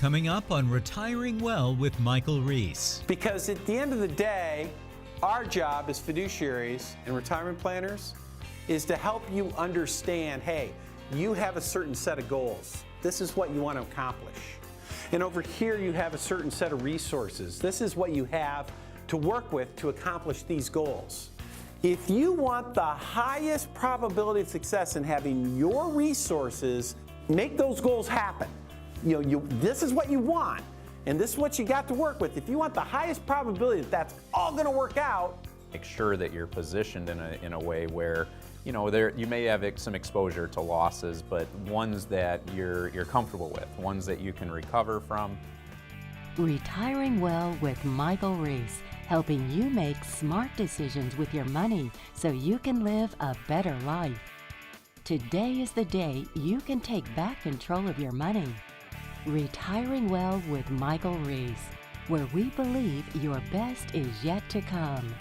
coming up on Retiring Well with Michael Reese. Because at the end of the day, our job as fiduciaries and retirement planners is to help you understand, hey, you have a certain set of goals. This is what you want to accomplish. And over here you have a certain set of resources. This is what you have to work with to accomplish these goals. If you want the highest probability of success in having your resources make those goals happen, this is what you want, and this is what you got to work with. If you want the highest probability that that's all going to work out, make sure that you're positioned in a way where you may have some exposure to losses, but ones that you're comfortable with, ones that you can recover from. Retiring Well with Michael Reese, helping you make smart decisions with your money so you can live a better life. Today is the day you can take back control of your money. Retiring Well with Michael Reese, where we believe your best is yet to come.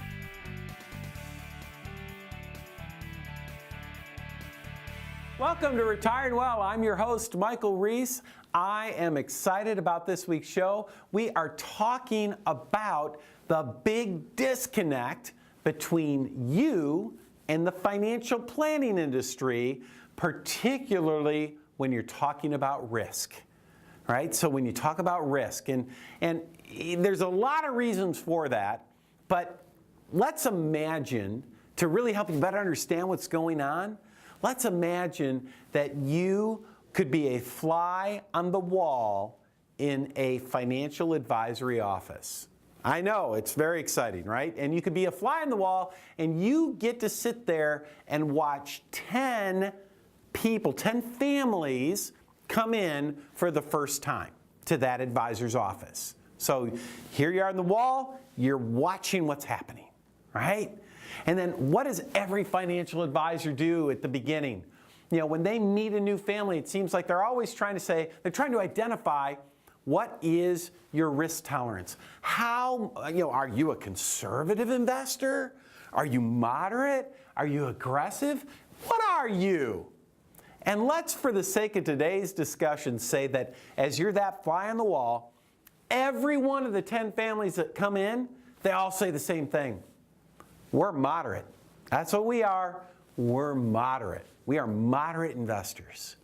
Welcome to Retiring Well. I'm your host, Michael Reese. I am excited about this week's show. We are talking about the big disconnect between you and the financial planning industry, particularly when you're talking about risk. Right? So when you talk about risk, and there's a lot of reasons for that, but let's imagine, to really help you better understand what's going on, let's imagine that you could be a fly on the wall in a financial advisory office. I know, it's very exciting, right? And you could be a fly on the wall, and you get to sit there and watch 10 people, 10 families come in for the first time to that advisor's office. So here you are on the wall, you're watching what's happening, right? And then what does every financial advisor do at the beginning? When they meet a new family, it seems like they're always trying to identify what is your risk tolerance. How, are you a conservative investor? Are you moderate? Are you aggressive? What are you? And let's, for the sake of today's discussion, say that as you're that fly on the wall, every one of the 10 families that come in, they all say the same thing. We're moderate. That's what we are. We're moderate. We are moderate investors.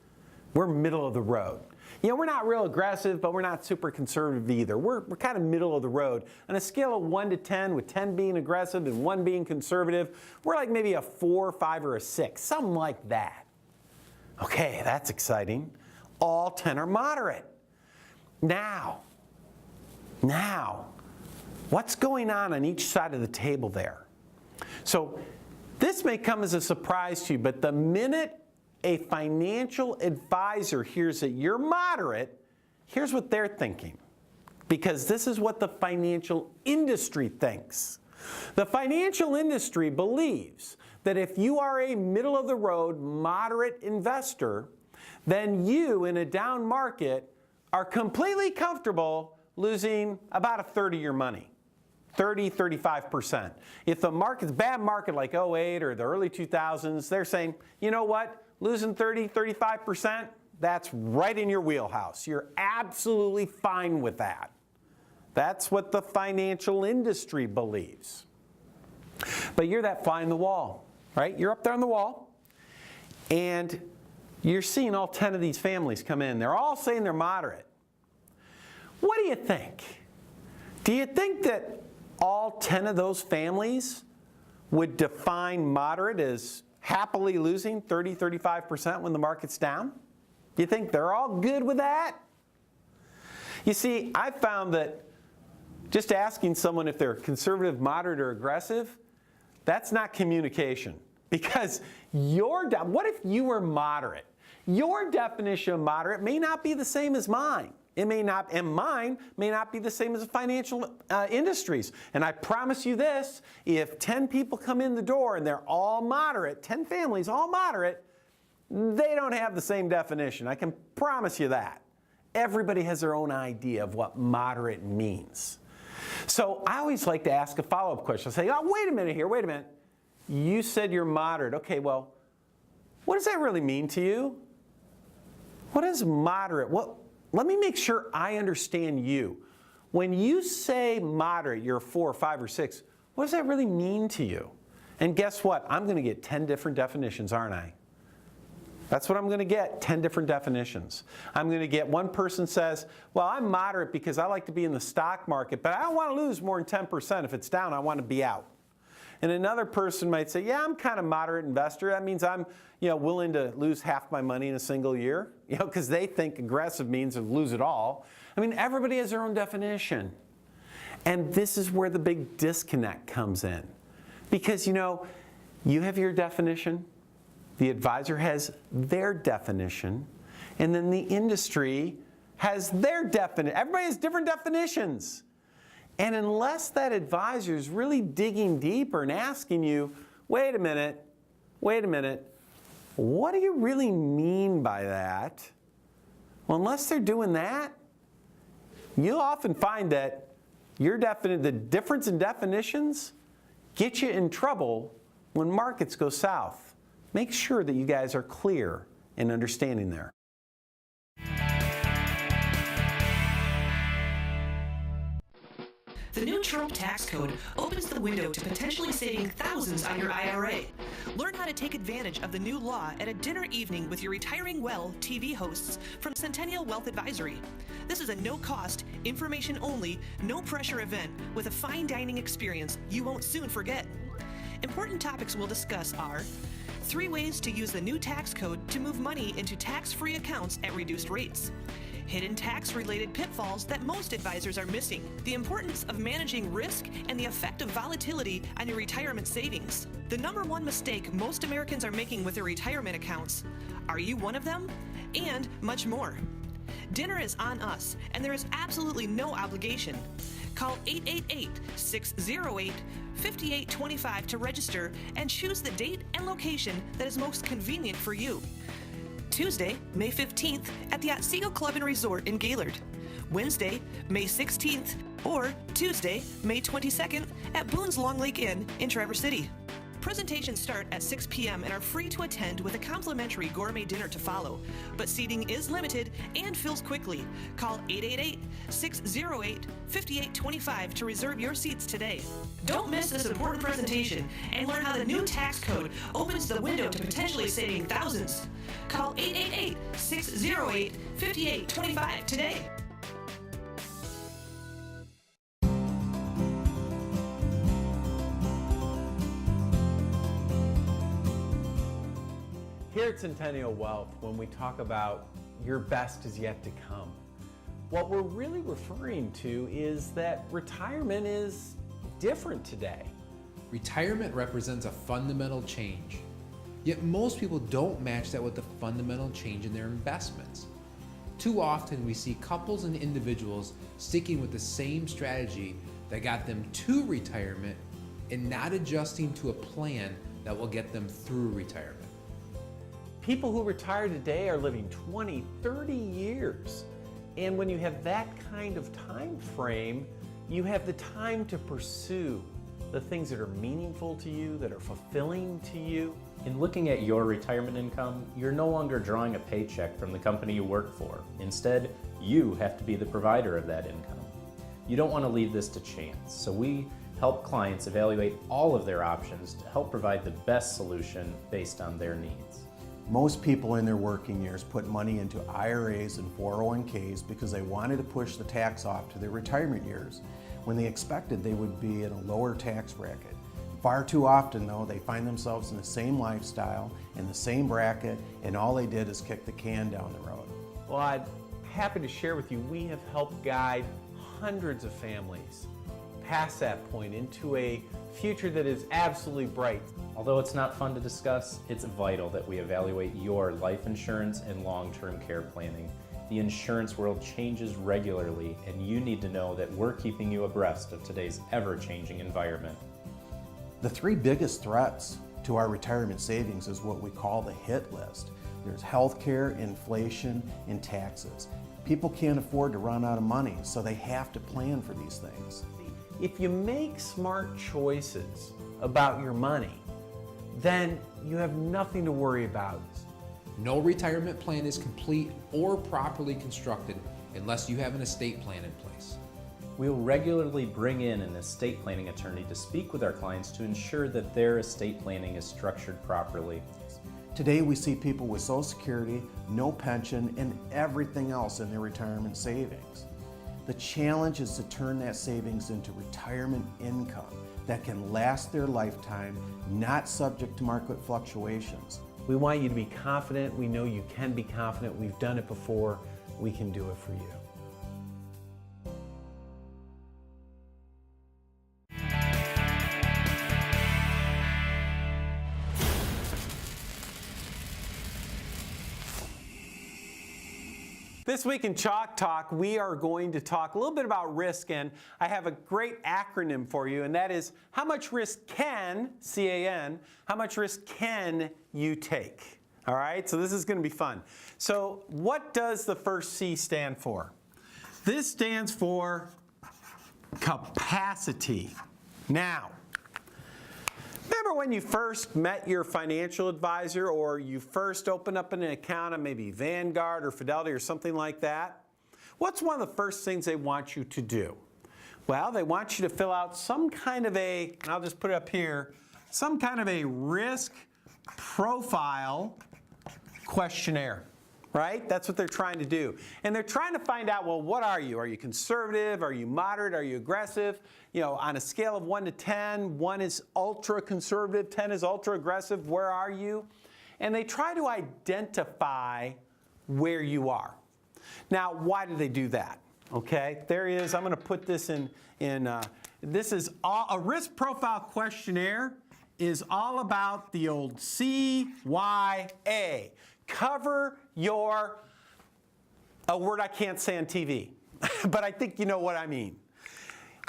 We're middle of the road. We're not real aggressive, but we're not super conservative either. We're kind of middle of the road. On a scale of 1 to 10, with 10 being aggressive and 1 being conservative, we're like maybe a 4, 5, or a 6, something like that. Okay, that's exciting. All 10 are moderate. Now, what's going on each side of the table there? So this may come as a surprise to you, but the minute a financial advisor hears that you're moderate, here's what they're thinking. Because this is what the financial industry thinks. The financial industry believes that if you are a middle-of-the-road, moderate investor, then you, in a down market, are completely comfortable losing about a third of your money, 30, 35%. If the market's a bad market like 08 or the early 2000s, they're saying, you know what, losing 30, 35%, that's right in your wheelhouse. You're absolutely fine with that. That's what the financial industry believes. But you're that fly in the wall. Right? You're up there on the wall, and you're seeing all 10 of these families come in. They're all saying they're moderate. What do you think? Do you think that all 10 of those families would define moderate as happily losing 30, 35% when the market's down? Do you think they're all good with that? You see, I found that just asking someone if they're conservative, moderate, or aggressive, that's not communication. Because what if you were moderate? Your definition of moderate may not be the same as mine. It may not, and mine may not be the same as the financial industries. And I promise you this, if 10 people come in the door and they're all moderate, 10 families, all moderate, they don't have the same definition. I can promise you that. Everybody has their own idea of what moderate means. So I always like to ask a follow-up question. I say, oh, wait a minute here, wait a minute. You said you're moderate. Okay, well, what does that really mean to you? What is moderate? let me make sure I understand you. When you say moderate, you're a 4 or 5 or 6, what does that really mean to you? And guess what? I'm going to get 10 different definitions, aren't I? That's what I'm going to get, 10 different definitions. I'm going to get one person says, well, I'm moderate because I like to be in the stock market, but I don't want to lose more than 10%. If it's down, I want to be out. And another person might say, yeah, I'm kind of moderate investor. That means I'm willing to lose half my money in a single year, because they think aggressive means to lose it all. I mean, everybody has their own definition. And this is where the big disconnect comes in. Because, you have your definition, the advisor has their definition, and then the industry has their definition. Everybody has different definitions. And unless that advisor is really digging deeper and asking you, wait a minute, what do you really mean by that? Well, unless they're doing that, you'll often find that the difference in definitions get you in trouble when markets go south. Make sure that you guys are clear in understanding there. The new Trump tax code opens the window to potentially saving thousands on your IRA. Learn how to take advantage of the new law at a dinner evening with your Retiring Well TV hosts from Centennial Wealth Advisory. This is a no-cost, information-only, no-pressure event with a fine dining experience you won't soon forget. Important topics we'll discuss are 3 ways to use the new tax code to move money into tax-free accounts at reduced rates. Hidden tax-related pitfalls that most advisors are missing. The importance of managing risk and the effect of volatility on your retirement savings. The #1 mistake most Americans are making with their retirement accounts. Are you one of them? And much more. Dinner is on us, and there is absolutely no obligation. Call 888-608-5825 to register and choose the date and location that is most convenient for you. Tuesday, May 15th at the Otsego Club and Resort in Gaylord. Wednesday, May 16th, or Tuesday, May 22nd at Boone's Long Lake Inn in Traverse City. Presentations start at 6 p.m. and are free to attend with a complimentary gourmet dinner to follow, but seating is limited and fills quickly. Call 888-608-5825 to reserve your seats today. Don't miss this important presentation and learn how the new tax code opens the window to potentially saving thousands. Call 888-608-5825 today. Here at Centennial Wealth, when we talk about your best is yet to come, what we're really referring to is that retirement is different today. Retirement represents a fundamental change. Yet most people don't match that with the fundamental change in their investments. Too often we see couples and individuals sticking with the same strategy that got them to retirement and not adjusting to a plan that will get them through retirement. People who retire today are living 20, 30 years. And when you have that kind of time frame, you have the time to pursue the things that are meaningful to you, that are fulfilling to you. In looking at your retirement income, you're no longer drawing a paycheck from the company you work for. Instead, you have to be the provider of that income. You don't want to leave this to chance, so we help clients evaluate all of their options to help provide the best solution based on their needs. Most people in their working years put money into IRAs and 401ks because they wanted to push the tax off to their retirement years when they expected they would be in a lower tax bracket. Far too often, though, they find themselves in the same lifestyle, in the same bracket, and all they did is kick the can down the road. Well, I'm happy to share with you, we have helped guide hundreds of families past that point into a future that is absolutely bright. Although it's not fun to discuss, it's vital that we evaluate your life insurance and long-term care planning. The insurance world changes regularly, and you need to know that we're keeping you abreast of today's ever-changing environment. The 3 biggest threats to our retirement savings is what we call the hit list. There's healthcare, inflation, and taxes. People can't afford to run out of money, so they have to plan for these things. If you make smart choices about your money, then you have nothing to worry about. No retirement plan is complete or properly constructed unless you have an estate plan in place. We'll regularly bring in an estate planning attorney to speak with our clients to ensure that their estate planning is structured properly. Today we see people with Social Security, no pension, and everything else in their retirement savings. The challenge is to turn that savings into retirement income that can last their lifetime, not subject to market fluctuations. We want you to be confident. We know you can be confident. We've done it before. We can do it for you. This week in Chalk Talk, we are going to talk a little bit about risk, and I have a great acronym for you, and that is how much risk can, C-A-N, how much risk can you take? All right, so this is going to be fun. So what does the first C stand for? This stands for capacity. Now, remember when you first met your financial advisor, or you first opened up an account on maybe Vanguard or Fidelity or something like that? What's one of the first things they want you to do? Well, they want you to fill out some kind of a, I'll just put it up here, some kind of a risk profile questionnaire, right? That's what they're trying to do. And they're trying to find out, well, what are you? Are you conservative? Are you moderate? Are you aggressive? You know, on a scale of 1 to 10, 1 is ultra conservative, 10 is ultra aggressive. Where are you? And they try to identify where you are. Now, why do they do that? Okay, there he is. I'm going to put this in this is a risk profile questionnaire is all about the old CYA. Cover your, a word I can't say on TV, but I think you know what I mean.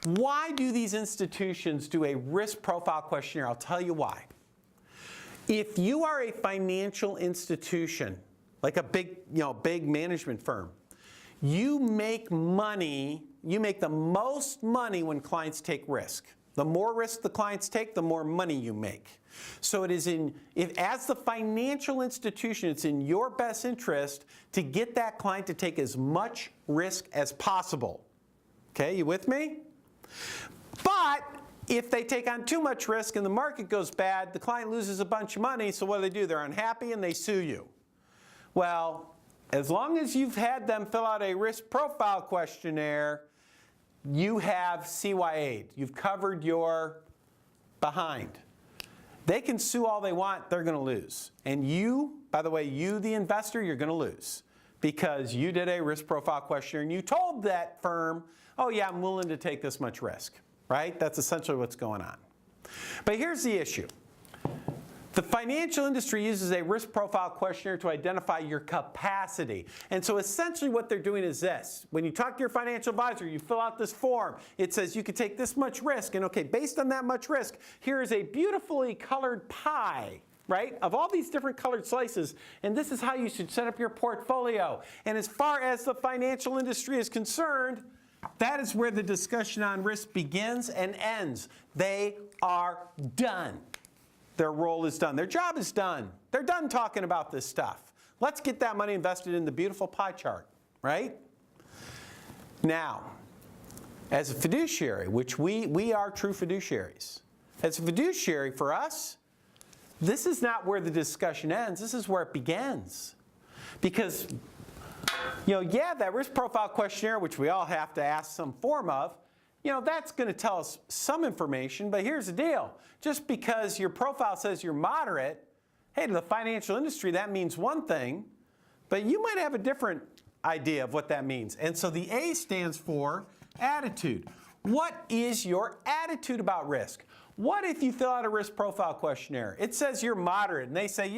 Why do these institutions do a risk profile questionnaire? I'll tell you why. If you are a financial institution, like a big management firm, you make money, you make the most money when clients take risk. The more risk the clients take, the more money you make. So it is as the financial institution, it's in your best interest to get that client to take as much risk as possible. Okay, you with me? But if they take on too much risk and the market goes bad, the client loses a bunch of money, so what do? They're unhappy and they sue you. Well, as long as you've had them fill out a risk profile questionnaire, you have CYA'd. You've covered your behind. They can sue all they want, they're going to lose. And you, by the way, you, the investor, you're going to lose because you did a risk profile questionnaire and you told that firm, oh yeah, I'm willing to take this much risk, right? That's essentially what's going on. But here's the issue. The financial industry uses a risk profile questionnaire to identify your capacity. And so essentially what they're doing is this. When you talk to your financial advisor, you fill out this form. It says you can take this much risk. And okay, based on that much risk, here is a beautifully colored pie, right, of all these different colored slices. And this is how you should set up your portfolio. And as far as the financial industry is concerned, that is where the discussion on risk begins and ends. They are done. Their role is done. Their job is done. They're done talking about this stuff. Let's get that money invested in the beautiful pie chart, right? Now, as a fiduciary, which we are true fiduciaries, as a fiduciary for us, this is not where the discussion ends. This is where it begins. Because, yeah, that risk profile questionnaire, which we all have to ask some form of, that's going to tell us some information, but here's the deal. Just because your profile says you're moderate, hey, to the financial industry, that means one thing, but you might have a different idea of what that means. And so the A stands for attitude. What is your attitude about risk? What if you fill out a risk profile questionnaire? It says you're moderate, and they say,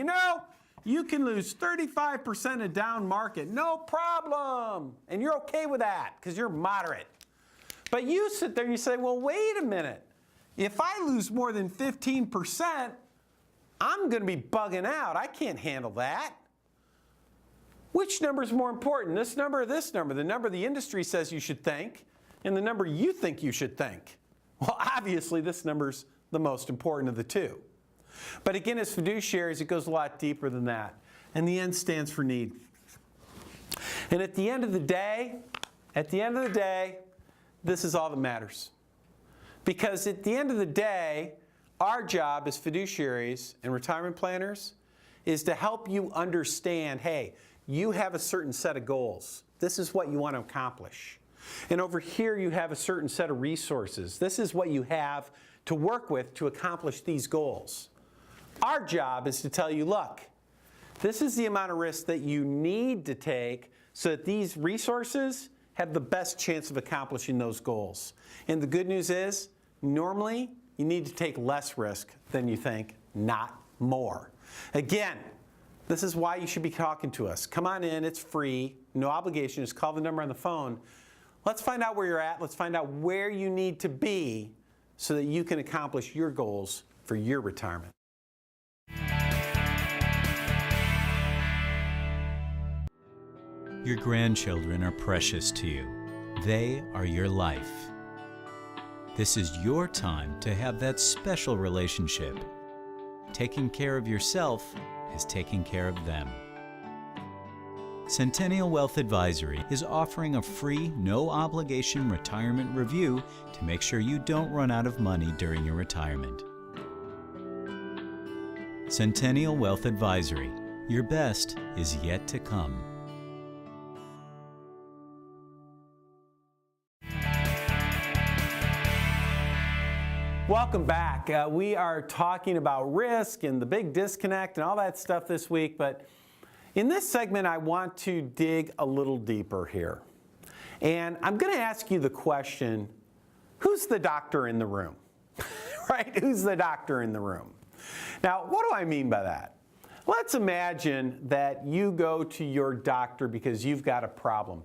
you can lose 35% of down market, no problem, and you're okay with that because you're moderate. But you sit there and you say, well, wait a minute. If I lose more than 15%, I'm going to be bugging out. I can't handle that. Which number is more important, this number or this number? The number the industry says you should think and the number you think you should think. Well, obviously, this number's the most important of the two. But again, as fiduciaries, it goes a lot deeper than that. And the N stands for need. And at the end of the day, this is all that matters. Because at the end of the day, our job as fiduciaries and retirement planners is to help you understand, hey, you have a certain set of goals. This is what you want to accomplish. And over here you have a certain set of resources. This is what you have to work with to accomplish these goals. Our job is to tell you, look, this is the amount of risk that you need to take so that these resources have the best chance of accomplishing those goals. And the good news is, normally, you need to take less risk than you think, not more. Again, this is why you should be talking to us. Come on in, it's free, no obligation, just call the number on the phone. Let's find out where you're at, let's find out where you need to be so that you can accomplish your goals for your retirement. Your grandchildren are precious to you. They are your life. This is your time to have that special relationship. Taking care of yourself is taking care of them. Centennial Wealth Advisory is offering a free, no-obligation retirement review to make sure you don't run out of money during your retirement. Centennial Wealth Advisory. Your best is yet to come. Welcome back. We are talking about risk and the big disconnect and all that stuff this week, but in this segment I want to dig a little deeper here. And I'm going to ask you the question, who's the doctor in the room? Right? Who's the doctor in the room? Now, what do I mean by that? Let's imagine that you go to your doctor because you've got a problem.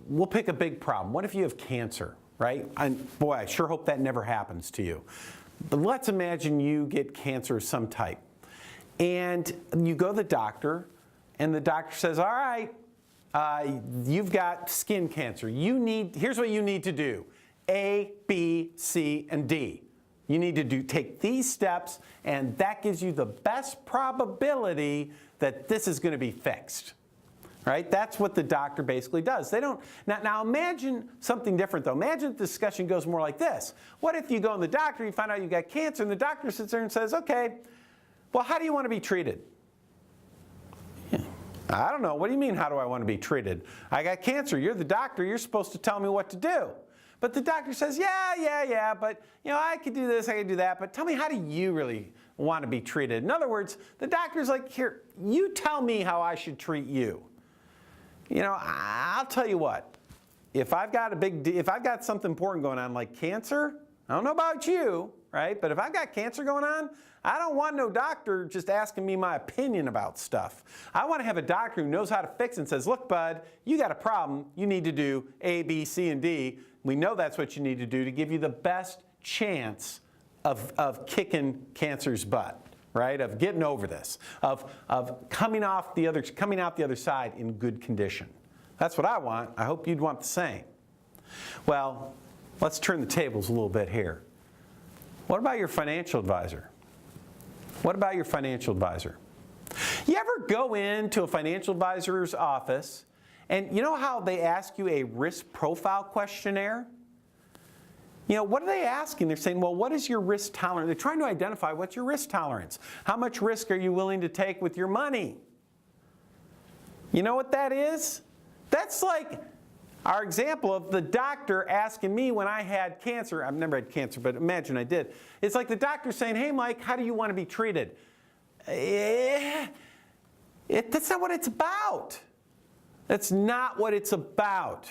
We'll pick a big problem. What if you have cancer? Right? And boy, I sure hope that never happens to you. But let's imagine you get cancer of some type. And you go to the doctor, and the doctor says, all right, you've got skin cancer. Here's what you need to do. A, B, C, and D. You need to take these steps, and that gives you the best probability that this is going to be fixed. Right? That's what the doctor basically does. They don't. Now imagine something different though. Imagine the discussion goes more like this. What if you go to the doctor, you find out you got cancer, and the doctor sits there and says, okay, well, how do you want to be treated? Yeah. I don't know. What do you mean, how do I want to be treated? I got cancer. You're the doctor. You're supposed to tell me what to do. But the doctor says, yeah, but I could do this, I could do that, but tell me, how do you really want to be treated? In other words, the doctor's like, here, you tell me how I should treat you. I'll tell you what, if I've got something important going on like cancer, I don't know about you, right? But if I've got cancer going on, I don't want no doctor just asking me my opinion about stuff. I want to have a doctor who knows how to fix it and says, look, bud, you got a problem. You need to do A, B, C, and D. We know that's what you need to do to give you the best chance of kicking cancer's butt. Right, of getting over this, of coming out the other side in good condition. That's what I want. I hope you'd want the same. Well, let's turn the tables a little bit here. What about your financial advisor? What about your financial advisor? You ever go into a financial advisor's office and you know how they ask you a risk profile questionnaire? What are they asking? They're saying, well, what is your risk tolerance? They're trying to identify what's your risk tolerance. How much risk are you willing to take with your money? You know what that is? That's like our example of the doctor asking me when I had cancer. I've never had cancer, but imagine I did. It's like the doctor saying, hey, Mike, how do you want to be treated? That's not what it's about. That's not what it's about.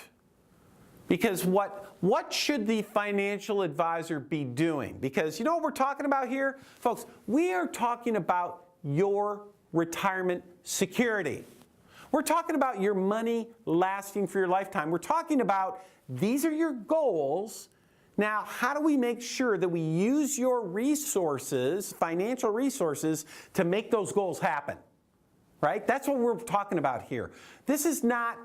Because what should the financial advisor be doing? Because you know what we're talking about here? Folks, we are talking about your retirement security. We're talking about your money lasting for your lifetime. We're talking about these are your goals. Now, how do we make sure that we use your resources, financial resources, to make those goals happen? Right? That's what we're talking about here. This is not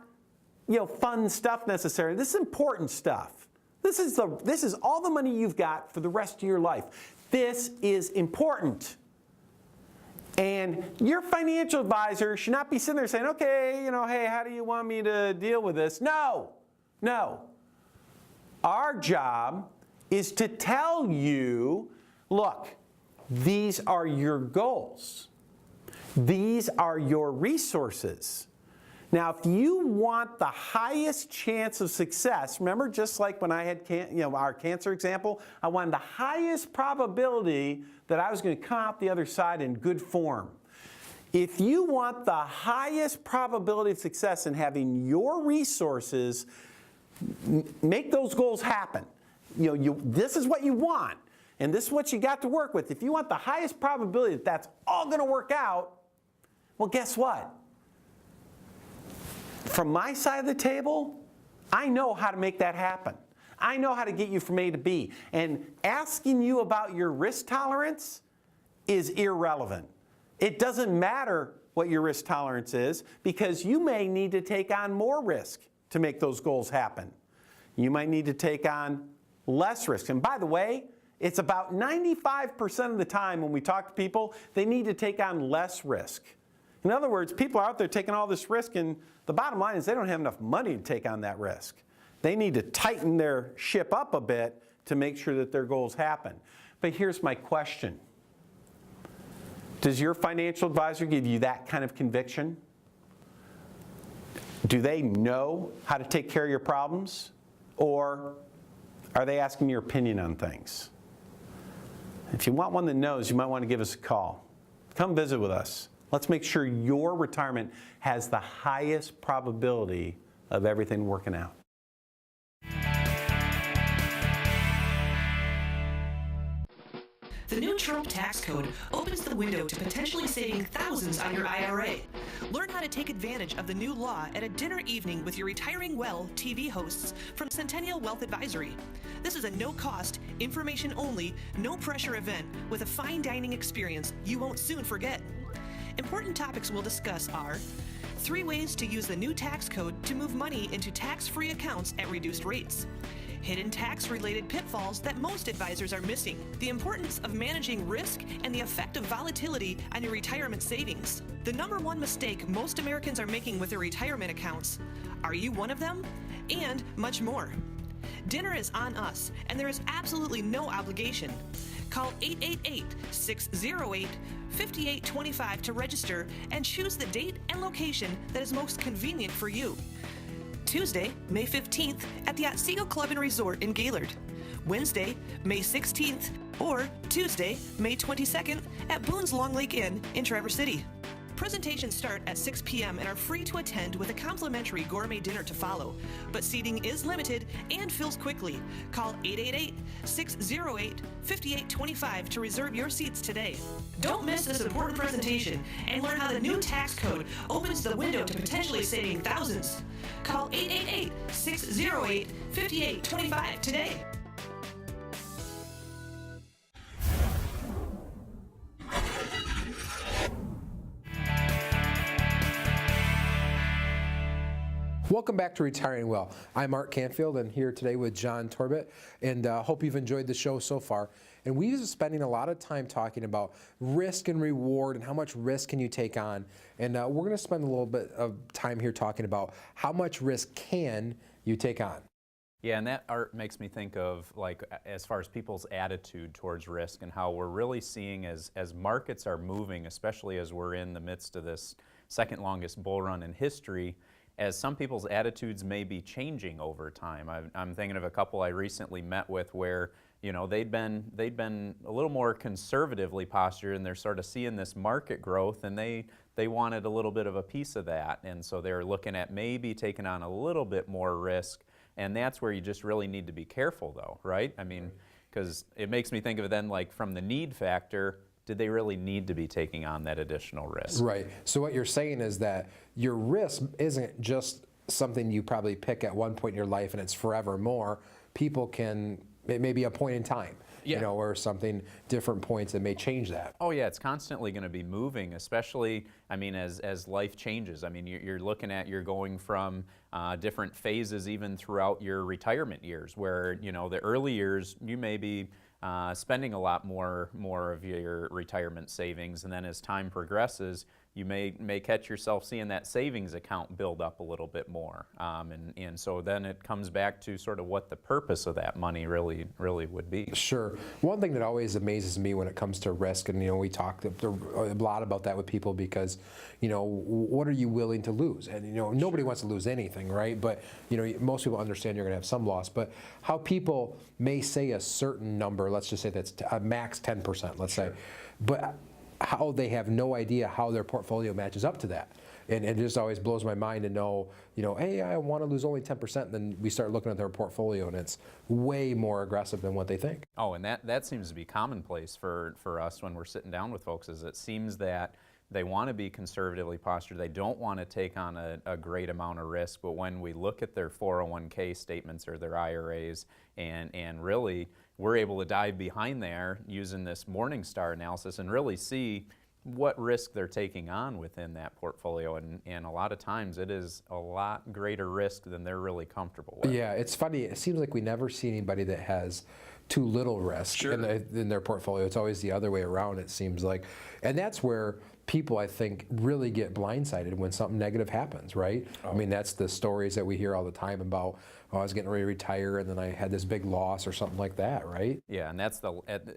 fun stuff necessarily. This is important stuff. This is all the money you've got for the rest of your life. This is important. And your financial advisor should not be sitting there saying, okay, hey, how do you want me to deal with this? No. Our job is to tell you, look, these are your goals. These are your resources. Now, if you want the highest chance of success, remember just like when I had our cancer example, I wanted the highest probability that I was going to come out the other side in good form. If you want the highest probability of success in having your resources, make those goals happen. This is what you want, and this is what you got to work with. If you want the highest probability that that's all going to work out, well, guess what? From my side of the table, I know how to make that happen. I know how to get you from A to B. And asking you about your risk tolerance is irrelevant. It doesn't matter what your risk tolerance is because you may need to take on more risk to make those goals happen. You might need to take on less risk. And by the way, it's about 95% of the time when we talk to people, they need to take on less risk. In other words, people are out there taking all this risk, and the bottom line is they don't have enough money to take on that risk. They need to tighten their ship up a bit to make sure that their goals happen. But here's my question. Does your financial advisor give you that kind of conviction? Do they know how to take care of your problems? Or are they asking your opinion on things? If you want one that knows, you might want to give us a call. Come visit with us. Let's make sure your retirement has the highest probability of everything working out. The new Trump tax code opens the window to potentially saving thousands on your IRA. Learn how to take advantage of the new law at a dinner evening with your Retiring Well TV hosts from Centennial Wealth Advisory. This is a no-cost, information-only, no-pressure event with a fine dining experience you won't soon forget. Important topics we'll discuss are 3 ways to use the new tax code to move money into tax-free accounts at reduced rates, hidden tax-related pitfalls that most advisors are missing, the importance of managing risk, and the effect of volatility on your retirement savings. The #1 mistake most Americans are making with their retirement accounts. Are you one of them? And much more. Dinner is on us, and there is absolutely no obligation. Call 888-608-5825 to register and choose the date and location that is most convenient for you. Tuesday, May 15th at the Otsego Club and Resort in Gaylord. Wednesday, May 16th, or Tuesday, May 22nd at Boone's Long Lake Inn in Traverse City. Presentations start at 6 p.m. and are free to attend with a complimentary gourmet dinner to follow, but seating is limited and fills quickly. Call 888-608-5825 to reserve your seats today. Don't miss this important presentation and learn how the new tax code opens the window to potentially saving thousands. Call 888-608-5825 today. Welcome back to Retiring Well. I'm Art Canfield and here today with John Torbett, and hope you've enjoyed the show so far. And we've been spending a lot of time talking about risk and reward and how much risk can you take on. And we're going to spend a little bit of time here talking about how much risk can you take on. Yeah, and that, Art, makes me think of, like, as far as people's attitude towards risk and how we're really seeing as markets are moving, especially as we're in the midst of this second longest bull run in history, as some people's attitudes may be changing over time. I'm thinking of a couple I recently met with where, you know, they'd been a little more conservatively postured, and they're sort of seeing this market growth, and they wanted a little bit of a piece of that, and so they're looking at maybe taking on a little bit more risk, and that's where you just really need to be careful, though, right? I mean, because it makes me think of it then, like, from the need factor. Did they really need to be taking on that additional risk? Right. So what you're saying is that your risk isn't just something you probably pick at one point in your life and it's forevermore. People can, it may be a point in time, you know, or something, different points that may change that. Oh yeah, it's constantly going to be moving, especially, I mean, as life changes. I mean, you're looking at, you're going from different phases even throughout your retirement years where, you know, the early years you may be spending a lot more of your retirement savings, and then as time progresses, you may catch yourself seeing that savings account build up a little bit more, and so then it comes back to sort of what the purpose of that money really would be. Sure. One thing that always amazes me when it comes to risk, and we talk a lot about that with people, because what are you willing to lose? And nobody wants to lose anything, right? But most people understand you're going to have some loss. But how people may say a certain number, let's just say that's a max 10%, let's say, but how they have no idea how their portfolio matches up to that. And it just always blows my mind to know, hey, I want to lose only 10%, and then we start looking at their portfolio and it's way more aggressive than what they think. Oh, and that seems to be commonplace for us when we're sitting down with folks, is it seems that they want to be conservatively postured. They don't want to take on a great amount of risk, but when we look at their 401k statements or their IRAs, and really we're able to dive behind there using this Morningstar analysis and really see what risk they're taking on within that portfolio, and a lot of times it is a lot greater risk than they're really comfortable with. Yeah, it's funny. It seems like we never see anybody that has too little risk in their portfolio. It's always the other way around, it seems like. And that's where people, I think, really get blindsided when something negative happens, right? I mean, that's the stories that we hear all the time about, I was getting ready to retire and then I had this big loss or something like that, right? Yeah, and that's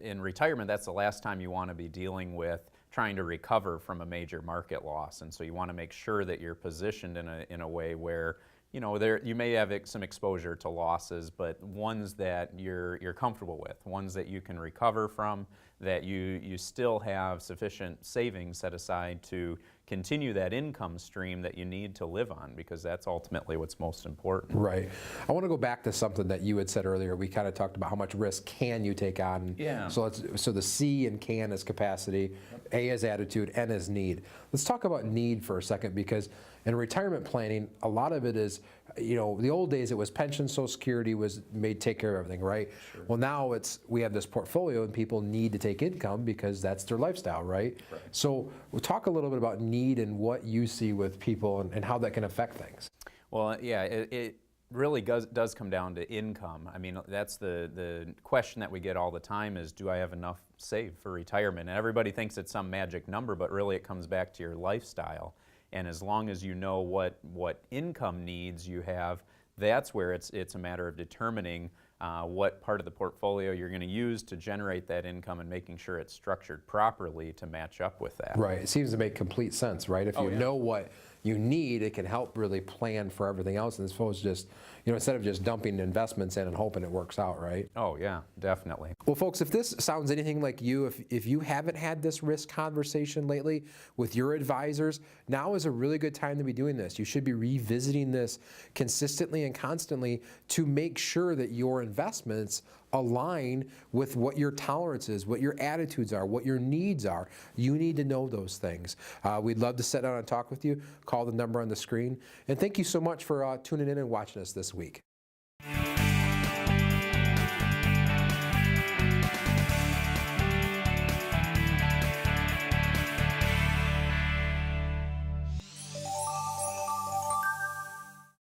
in retirement, that's the last time you want to be dealing with trying to recover from a major market loss. And so you want to make sure that you're positioned in a way where you may have some exposure to losses, but ones that you're comfortable with, ones that you can recover from, that you still have sufficient savings set aside to continue that income stream that you need to live on, because that's ultimately what's most important. Right. I want to go back to something that you had said earlier. We kind of talked about how much risk can you take on. Yeah. So the C in can is capacity, A is attitude, N is need. Let's talk about need for a second, because in retirement planning, a lot of it is, the old days it was pension, Social Security was made take care of everything, right? Sure. Well, now we have this portfolio and people need to take income because that's their lifestyle, right? So we'll talk a little bit about need and what you see with people and how that can affect things. Well, yeah, it really does come down to income. I mean, that's the question that we get all the time is, do I have enough saved for retirement? And everybody thinks it's some magic number, but really it comes back to your lifestyle. And as long as you know what income needs you have, that's where it's a matter of determining what part of the portfolio you're going to use to generate that income and making sure it's structured properly to match up with that. Right. It seems to make complete sense, right? If you know what you need, it can help really plan for everything else, and as opposed to just, instead of just dumping investments in and hoping it works out, right? Oh yeah, definitely. Well, folks, if this sounds anything like you, if you haven't had this risk conversation lately with your advisors, now is a really good time to be doing this. You should be revisiting this consistently and constantly to make sure that your investments align with what your tolerance is, what your attitudes are, what your needs are. You need to know those things. We'd love to sit down and talk with you. Call the number on the screen. And thank you so much for tuning in and watching us this week.